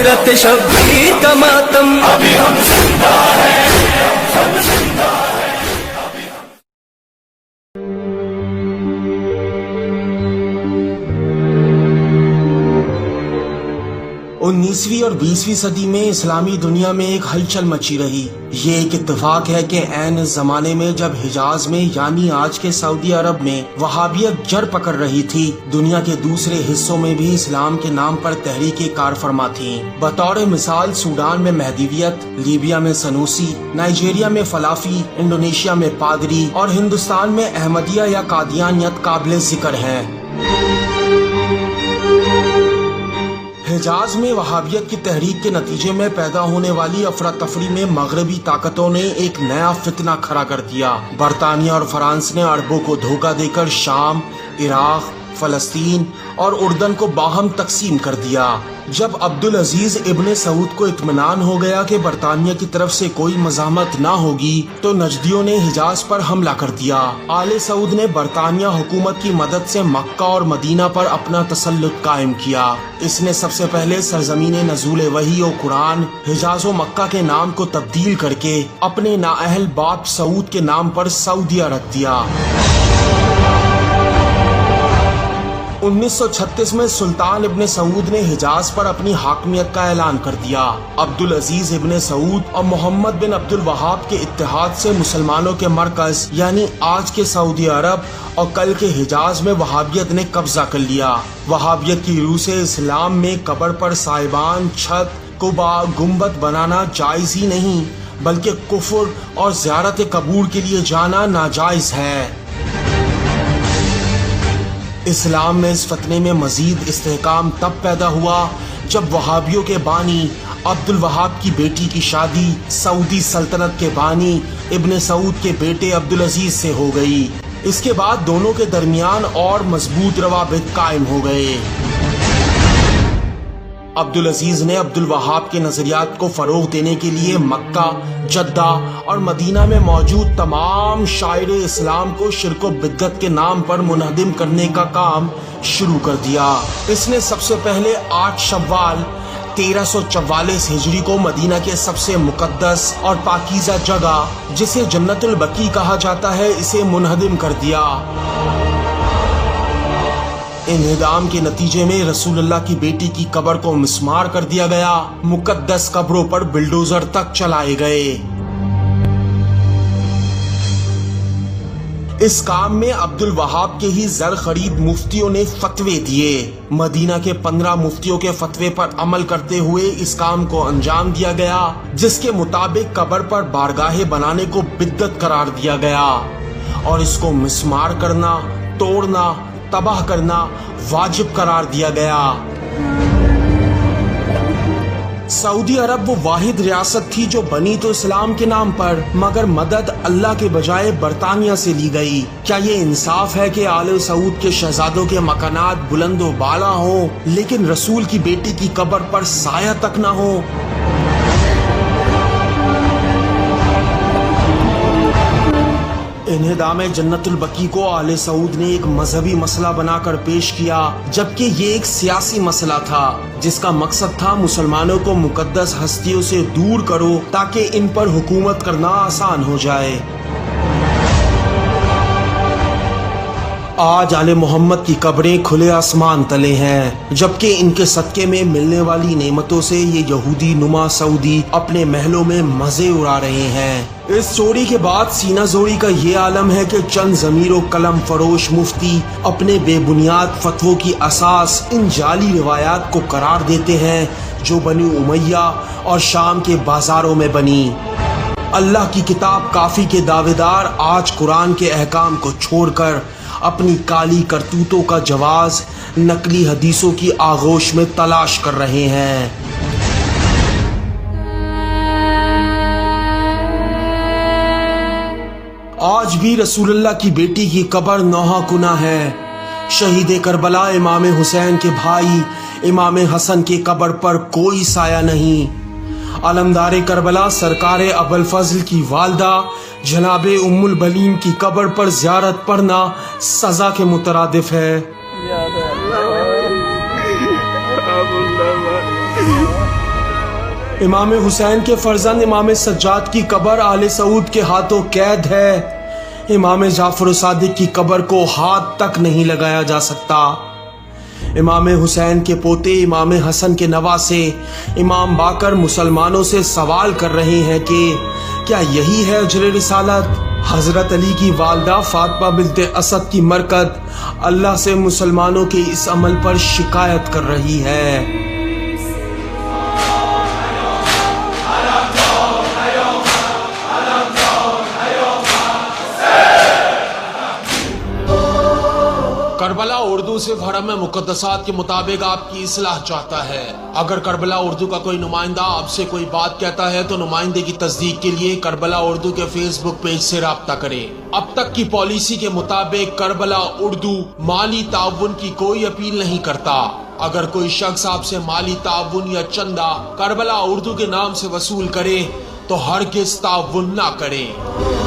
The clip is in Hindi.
हजरत शब्बीर का मातम, अभी हम जिंदा हैं, सब जिंदा हैं। 19वीं और 20वीं सदी में इस्लामी दुनिया में एक हलचल मची रही। ये एक इत्तेफाक है कि ऐन इस जमाने में जब हिजाज में यानी आज के सऊदी अरब में वहाबियत जड़ पकड़ रही थी, दुनिया के दूसरे हिस्सों में भी इस्लाम के नाम पर तहरीकें कार फरमा थी। बतौर मिसाल सूडान में महदीवियत, लीबिया में सनूसी, नाइजीरिया में फलाफी, इंडोनेशिया में पादरी और हिंदुस्तान में अहमदिया या कादियानियत काबिल जिक्र है। हिजाज में वहाबियत की तहरीक के नतीजे में पैदा होने वाली अफरा तफरी में मगरबी ताकतों ने एक नया फितना खड़ा कर दिया। बरतानिया और फ्रांस ने अरबों को धोखा देकर शाम, इराक, फलस्तीन और उर्दन को बाहम तकसीम कर दिया। जब अब्दुल अजीज इब्ने सऊद को इत्मीनान हो गया कि बरतानिया की तरफ से कोई मज़ाहमत ना होगी, तो नजदियों ने हिजाज पर हमला कर दिया। आले सऊद ने बरतानिया हुकूमत की मदद से मक्का और मदीना पर अपना तसल्लुत कायम किया। इसने सबसे पहले सरजमीन नज़ूल वही और कुरान हिजाज व मक्का के नाम को तब्दील करके अपने नाअहल बाप सऊद के नाम पर सऊदिया रख दिया। 1936 में सुल्तान इब्ने सऊद ने हिजाज पर अपनी हाकमियत का ऐलान कर दिया। अब्दुल अजीज इब्ने सऊद और मोहम्मद बिन अब्दुल वहाब के इत्तेहाद से मुसलमानों के मरकज यानी आज के सऊदी अरब और कल के हिजाज में वहाबियत ने कब्जा कर लिया। वहाबियत की रूह से इस्लाम में कब्र पर साहिबान, छत, कुबा, गुम्बद बनाना जायज ही नहीं बल्कि कुफ्र और ज़ियारत कबूर के लिए जाना नाजायज है। इस्लाम में इस फतने में मजीद इस्तेहकाम तब पैदा हुआ जब वहाबियों के बानी अब्दुल वहाब की बेटी की शादी सऊदी सल्तनत के बानी इब्ने सऊद के बेटे अब्दुल अजीज से हो गई। इसके बाद दोनों के दरमियान और मजबूत रवाबित कायम हो गए। अब्दुल अजीज ने अब्दुल वहाब के नजरियात को फरोग देने के लिए मक्का, जद्दा और मदीना में मौजूद तमाम शायर इस्लाम को शिर्क व बिद्दत के नाम पर मुनहदिम करने का काम शुरू कर दिया। इसने सबसे पहले 8 शव्वाल 1344 हिजरी को मदीना के सबसे मुकद्दस और पाकीज़ा जगह जिसे जन्नतुल बकी कहा जाता है इसे मुनहदिम कर दिया। इन्हिदाम के नतीजे में रसूलुल्लाह की बेटी की कब्र को मिस्मार कर दिया गया। मुकद्दस कब्रों पर बिल्डोजर तक चलाए गए। इस काम में अब्दुल वहाब के ही जर खरीद मुफ्तियों ने फतवे दिए। मदीना के 15 मुफ्तियों के फतवे पर अमल करते हुए इस काम को अंजाम दिया गया, जिसके मुताबिक कब्र पर बारगाहें बनाने को बिद्दत करार दिया गया और इसको मिस्मार करना, तोड़ना, तबाह करना वाजिब करार दिया गया। सऊदी अरब वो वाहिद रियासत थी जो बनी तो इस्लाम के नाम पर मगर मदद अल्लाह के बजाय बरतानिया से ली गई। क्या ये इंसाफ है कि आले सऊद के शहजादों के मकानात बुलंद व बाला हो लेकिन रसूल की बेटी की कब्र पर साया तक ना हो? इन्हिदाम जन्नतुल बकी को आले सऊद ने एक मजहबी मसला बनाकर पेश किया, जबकि ये एक सियासी मसला था जिसका मकसद था मुसलमानों को मुकद्दस हस्तियों से दूर करो ताकि इन पर हुकूमत करना आसान हो जाए। आज आले मोहम्मद की कब्रें खुले आसमान तले हैं, जबकि इनके सदके में मिलने वाली नेमतों से ये यहूदी नुमा सऊदी अपने महलों में मजे उड़ा रहे हैं। इस चोरी के बाद सीना जोड़ी का ये आलम है कि चंद ज़मीर कलम फरोश मुफ्ती अपने बेबुनियाद फतवों की असास इन जाली रिवायात को करार देते हैं जो बनी उमैया और शाम के बाजारों में बनी। अल्लाह की किताब काफी के दावेदार आज कुरान के अहकाम को छोड़कर अपनी काली करतूतों का जवाज नकली हदीसों की आगोश में तलाश कर रहे हैं। आज भी रसूलुल्लाह की बेटी की कब्र नौहा कुना है। शहीद करबला इमाम हुसैन के भाई इमाम हसन के कब्र पर कोई साया नहीं। अलमदार करबला सरकार अबुल फजल की वालदा जनाबे उम्मुल बलीम की कब्र पर ज़ियारत पढ़ना सजा के मुतरादिफ है। इमाम हुसैन के फर्जंद इमाम सज्जाद की कब्र आले सऊद के हाथों कैद है। इमाम जाफर सादिक की कब्र को हाथ तक नहीं लगाया जा सकता। इमाम हुसैन के पोते इमाम हसन के नवासे इमाम बाकर मुसलमानों से सवाल कर रहे हैं कि क्या यही है अजर रिसालत। हजरत अली की वालदा फातिमा बिन्ते असद की मरकत अल्लाह से मुसलमानों के इस अमल पर शिकायत कर रही है। करबला उर्दू सिर्फ हरम मुकद्दसात के मुताबिक आपकी इस्लाह चाहता है। अगर करबला उर्दू का कोई नुमाइंदा आपसे कोई बात कहता है तो नुमाइंदे की तस्दीक के लिए करबला उर्दू के फेसबुक पेज से राब्ता करें। अब तक की पॉलिसी के मुताबिक करबला उर्दू माली ताउन की कोई अपील नहीं करता। अगर कोई शख्स आपसे माली ताउन या चंदा करबला उर्दू के नाम से वसूल करे तो हरगिज़ ताउन ना करें।